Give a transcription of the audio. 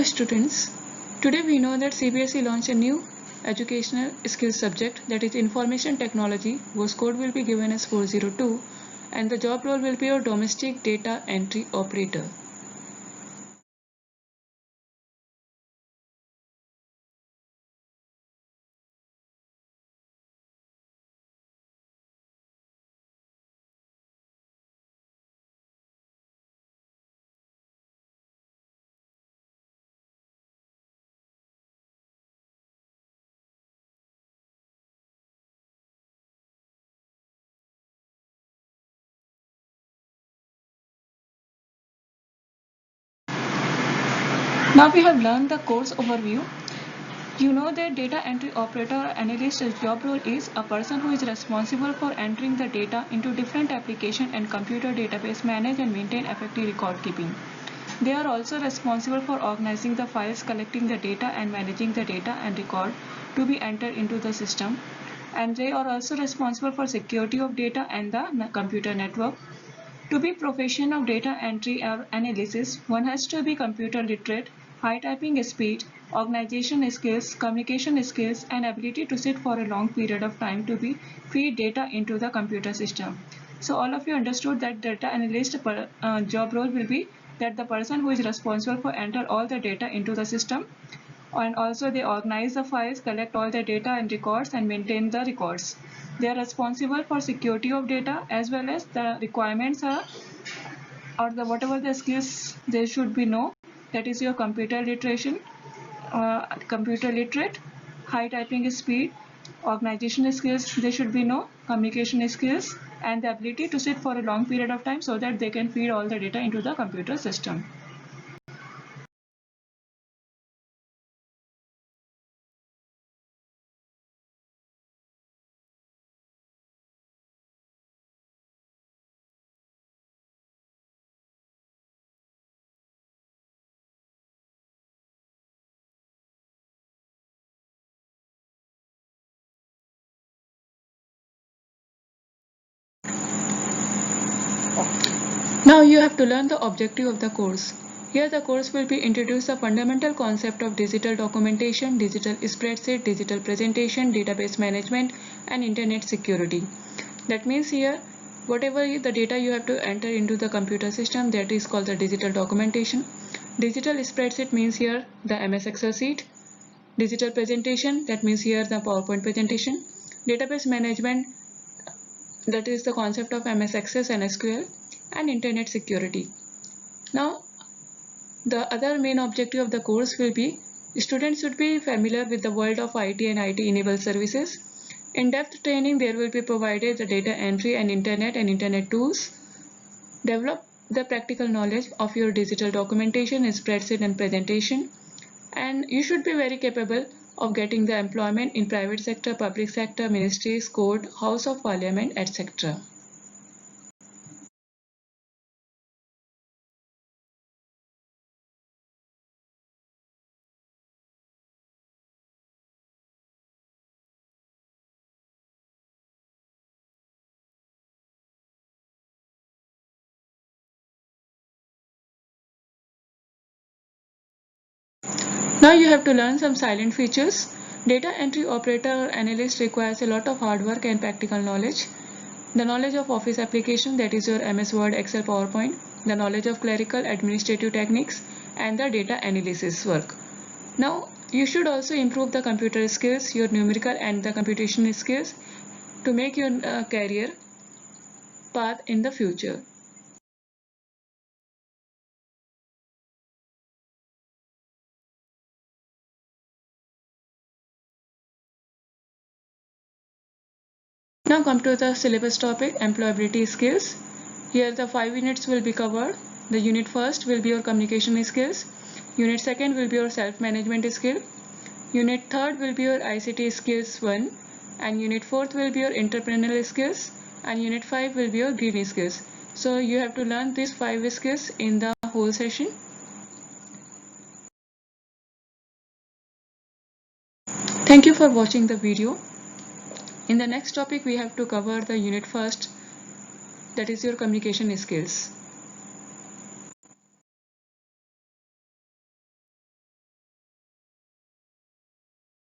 Hello students, today we know that CBSE launched a new educational skills subject, that is information technology, whose code will be given as 402, and the job role will be your domestic data entry operator. Now we have learned the course overview. You know that data entry operator or analyst's job role is a person who is responsible for entering the data into different application and computer database, manage and maintain effective record keeping. They are also responsible for organizing the files, collecting the data and managing the data and record to be entered into the system. And they are also responsible for security of data and the computer network. To be professional of data entry or analysis, one has to be computer literate, high typing speed, organization skills, communication skills, and ability to sit for a long period of time to be feed data into the computer system. So all of you understood that data analyst job role will be that the person who is responsible for enter all the data into the system, and also they organize the files, collect all the data and records, and maintain the records. They are responsible for security of data as well as the requirements are or the whatever the skills they should be know, that is your computer literate, high typing speed, organization skills they should be know, communication skills, and the ability to sit for a long period of time so that they can feed all the data into the computer system. Now you have to learn the objective of the course. Here the course will be introduce the fundamental concept of digital documentation, digital spreadsheet, digital presentation, database management, and internet security. That means here whatever the data you have to enter into the computer system, that is called the digital documentation. Digital spreadsheet means here the MS Excel sheet. Digital presentation, that means here the PowerPoint presentation. Database management, that is the concept of MS Access and SQL, and internet security. Now the other main objective of the course will be students should be familiar with the world of IT and IT enabled services. In-depth training there will be provided the data entry and internet tools. Develop the practical knowledge of your digital documentation, spreadsheet and presentation. And you should be very capable of getting the employment in private sector, public sector, ministries, court, House of Parliament, etc. Now you have to learn some silent features. Data entry operator or analyst requires a lot of hard work and practical knowledge. The knowledge of office application, that is your MS Word, Excel, PowerPoint. The knowledge of clerical administrative techniques and the data analysis work. Now you should also improve the computer skills, your numerical and the computation skills to make your career path in the future. Now come to the syllabus topic, employability skills. Here the 5 units will be covered. The unit first will be your communication skills. Unit second will be your self-management skill. Unit third will be your ICT skills 1. And unit fourth will be your entrepreneurial skills. And unit 5 will be your green skills. So you have to learn these 5 skills in the whole session. Thank you for watching the video. In the next topic we have to cover the unit first, that is your communication skills.